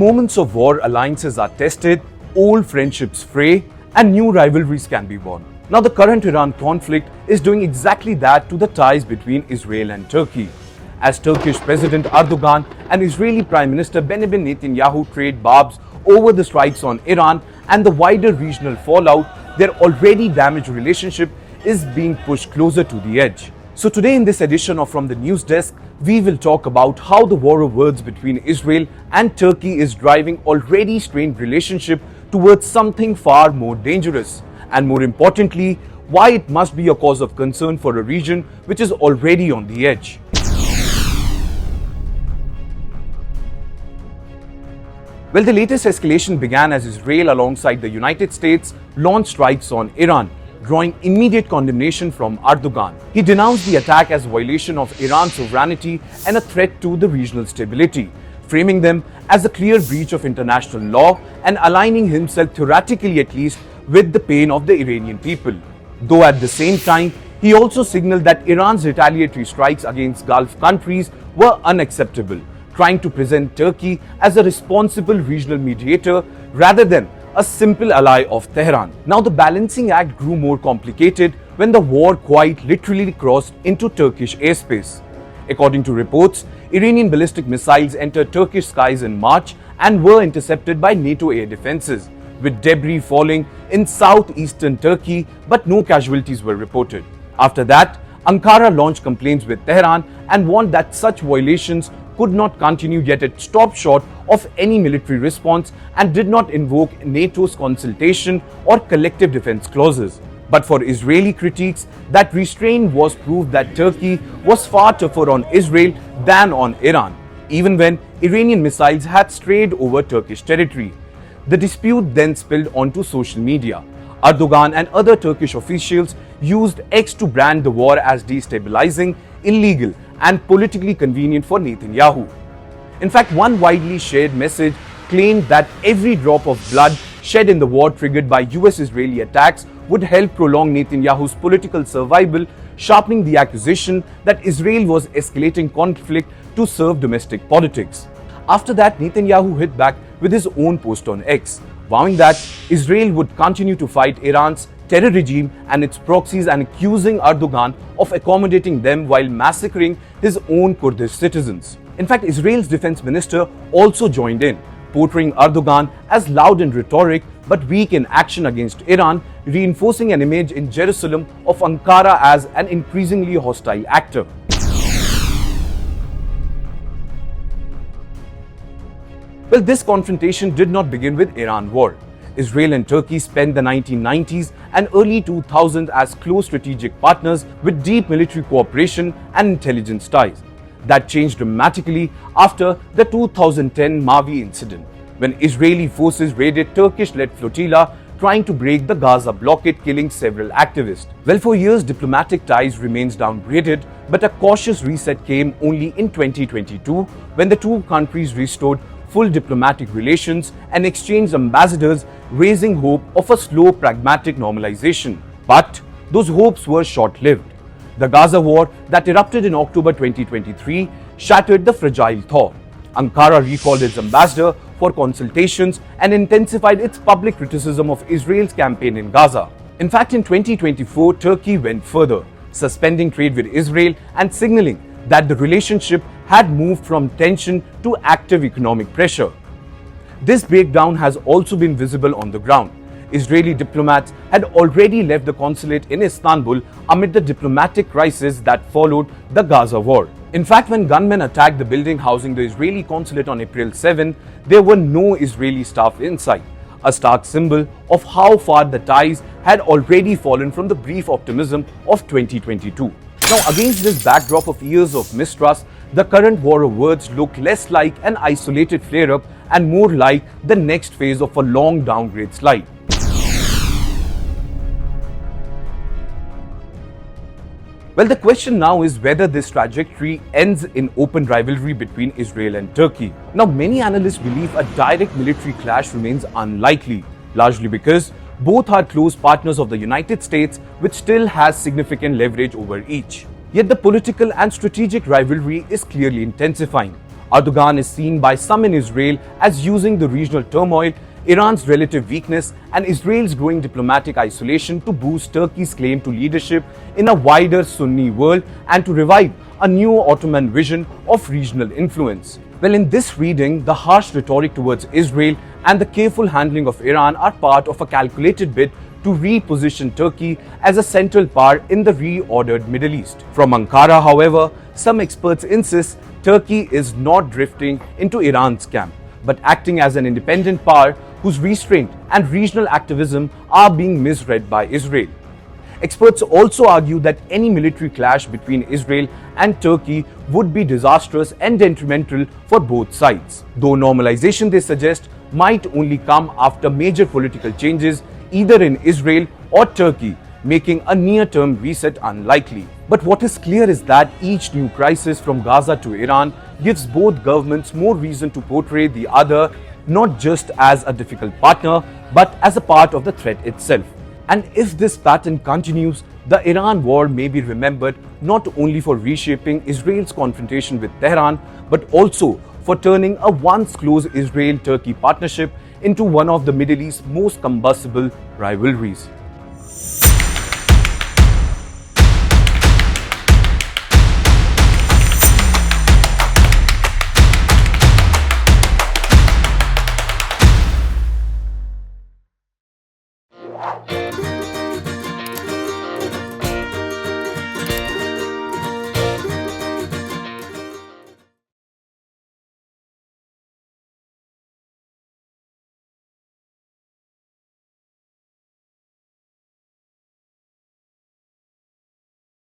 moments of war, alliances are tested, old friendships fray, and new rivalries can be won. Now, the current Iran conflict is doing exactly that to the ties between Israel and Turkey. As Turkish President Erdogan and Israeli Prime Minister Benjamin Netanyahu trade barbs over the strikes on Iran and the wider regional fallout, their already damaged relationship is being pushed closer to the edge. So today in this edition of From the News Desk, we will talk about how the war of words between Israel and Turkey is driving already strained relationship towards something far more dangerous, and more importantly, why it must be a cause of concern for a region which is already on the edge. Well, the latest escalation began as Israel alongside the United States launched strikes on Iran, drawing immediate condemnation from Erdogan. He denounced the attack as a violation of Iran's sovereignty and a threat to the regional stability, framing them as a clear breach of international law and aligning himself theoretically at least with the pain of the Iranian people. Though at the same time, he also signaled that Iran's retaliatory strikes against Gulf countries were unacceptable, trying to present Turkey as a responsible regional mediator rather than a simple ally of Tehran. Now, the balancing act grew more complicated when the war quite literally crossed into Turkish airspace. According to reports, Iranian ballistic missiles entered Turkish skies in March and were intercepted by NATO air defenses, with debris falling in southeastern Turkey, but no casualties were reported. After that, Ankara launched complaints with Tehran and warned that such violations could not continue, yet it stopped short of any military response and did not invoke NATO's consultation or collective defense clauses. But for Israeli critiques, that restraint was proof that Turkey was far tougher on Israel than on Iran, even when Iranian missiles had strayed over Turkish territory. The dispute then spilled onto social media. Erdogan and other Turkish officials used X to brand the war as destabilizing, illegal, and politically convenient for Netanyahu. In fact, one widely shared message claimed that every drop of blood shed in the war triggered by US-Israeli attacks would help prolong Netanyahu's political survival, sharpening the accusation that Israel was escalating conflict to serve domestic politics. After that, Netanyahu hit back with his own post on X, vowing that Israel would continue to fight Iran's terror regime and its proxies and accusing Erdogan of accommodating them while massacring his own Kurdish citizens. In fact, Israel's defense minister also joined in, portraying Erdogan as loud in rhetoric but weak in action against Iran, reinforcing an image in Jerusalem of Ankara as an increasingly hostile actor. Well, this confrontation did not begin with Iran war. Israel and Turkey spent the 1990s and early 2000s as close strategic partners with deep military cooperation and intelligence ties. That changed dramatically after the 2010 Mavi incident, when Israeli forces raided Turkish-led flotilla trying to break the Gaza blockade, killing several activists. Well, for years, diplomatic ties remains downgraded, but a cautious reset came only in 2022 when the two countries restored full diplomatic relations and exchanged ambassadors, raising hope of a slow, pragmatic normalization. But those hopes were short-lived. The Gaza war that erupted in October 2023 shattered the fragile thaw. Ankara recalled its ambassador for consultations and intensified its public criticism of Israel's campaign in Gaza. In fact, in 2024, Turkey went further, suspending trade with Israel and signaling that the relationship had moved from tension to active economic pressure. This breakdown has also been visible on the ground. Israeli diplomats had already left the consulate in Istanbul amid the diplomatic crisis that followed the Gaza war. In fact, when gunmen attacked the building housing the Israeli consulate on April 7, there were no Israeli staff inside, a stark symbol of how far the ties had already fallen from the brief optimism of 2022. Now, against this backdrop of years of mistrust, the current war of words look less like an isolated flare-up and more like the next phase of a long downgrade slide. Well, the question now is whether this trajectory ends in open rivalry between Israel and Turkey. Now, many analysts believe a direct military clash remains unlikely, largely because both are close partners of the United States, which still has significant leverage over each. Yet the political and strategic rivalry is clearly intensifying. Erdogan is seen by some in Israel as using the regional turmoil, Iran's relative weakness, and Israel's growing diplomatic isolation to boost Turkey's claim to leadership in a wider Sunni world and to revive a new Ottoman vision of regional influence. Well, in this reading, the harsh rhetoric towards Israel and the careful handling of Iran are part of a calculated bid to reposition Turkey as a central power in the reordered Middle East. From Ankara, however, some experts insist Turkey is not drifting into Iran's camp, but acting as an independent power whose restraint and regional activism are being misread by Israel. Experts also argue that any military clash between Israel and Turkey would be disastrous and detrimental for both sides, though normalization, they suggest, might only come after major political changes either in Israel or Turkey, making a near-term reset unlikely. But what is clear is that each new crisis from Gaza to Iran gives both governments more reason to portray the other not just as a difficult partner, but as a part of the threat itself. And if this pattern continues, the Iran war may be remembered not only for reshaping Israel's confrontation with Tehran, but also for turning a once close Israel-Turkey partnership into one of the Middle East's most combustible rivalries.